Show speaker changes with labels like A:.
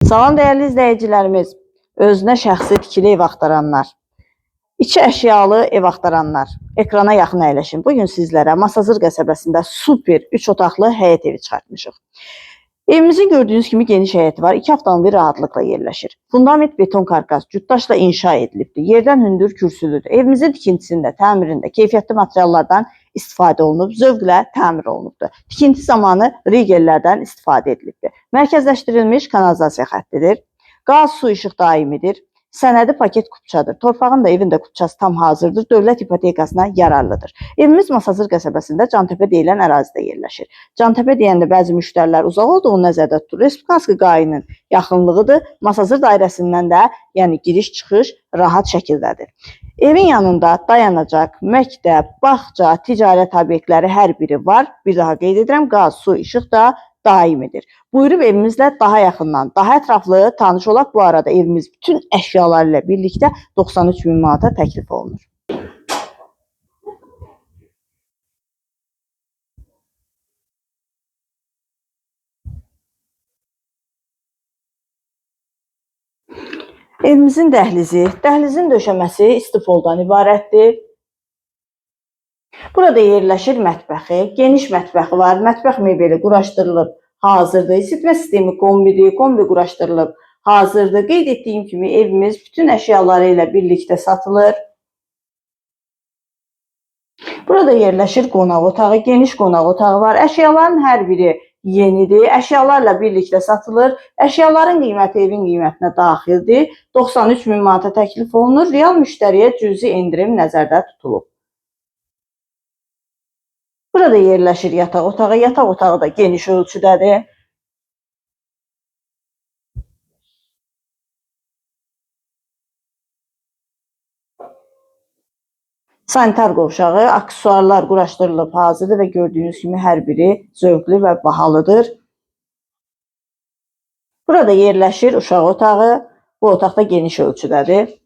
A: Salam dəyərli izləyicilərimiz, özünə şəxsi tikili ev axtaranlar, 2 əşyalı ev axtaranlar, ekrana yaxın əyləşin. Bugün sizlərə Masazır qəsəbəsində super 3 otaqlı həyət evi çıxartmışıq. Evimizin gördüyünüz kimi geniş həyəti var, 2 avtomobil rahatlıqla yerləşir. Fundament beton karkas, cütdaşla inşa edilibdir, yerdən hündür kürsülüdür. Evimizin tikintisində, təmirində keyfiyyətli materiallardan istifadə olunub, zövqlə təmir olunubdur. Tikinti zamanı rigellərdən istifadə edilibdir. Mərkəzləşdirilmiş kanalizasiya xəttidir. Qaz, su, işıq daimidir. Sənədi paket kupçadır. Torpağın da evin də kupçası tam hazırdır. Dövlət ipotekasına yararlıdır. Evimiz Masazır qəsəbəsində Cantəpə deyilən ərazidə yerləşir. Cantəpə deyəndə bəzi müştərilər uzaq olduğunu nəzərdə tutur. Respublikanski qaynının yaxınlığıdır. Masazır dairəsindən də, yəni giriş-çıxış rahat şəkildədir. Evin yanında dayanacaq, məktəb, bağça, ticarət obyektləri hər biri var. Bir daha qeyd edirəm, qaz, su, işıq da daimidir. Buyurub evimizlə daha yaxından, daha ətraflı tanış olaq. Bu arada evimiz bütün əşyaları ilə birlikdə 93.000 manata təklif olunur. Evimizin dəhlizin döşəməsi istifoldan ibarətdir. Burada yerləşir mətbəxi, geniş mətbəxi var, mətbəx mebeli quraşdırılıb hazırdır, isitmə sistemi kombidir, kombi quraşdırılıb hazırdır. Qeyd etdiyim kimi evimiz bütün əşyaları ilə birlikdə satılır. Burada yerləşir qonaq otağı, geniş qonaq otağı var. Əşyaların hər biri yenidir, əşyalarla birlikdə satılır. Əşyaların qiyməti evin qiymətinə daxildir. 93.000 manata təklif olunur. Real müştəriyə cüzi endirim nəzərdə tutulub. Burada yerləşir yataq otağı. Yataq otağı da geniş ölçüdədir. Sanitar qovşağı, aksesuarlar quraşdırılıb hazırdır və gördüyünüz kimi hər biri zövqlü və bahalıdır. Burada yerləşir uşaq otağı. Bu otaq da geniş ölçüdədir.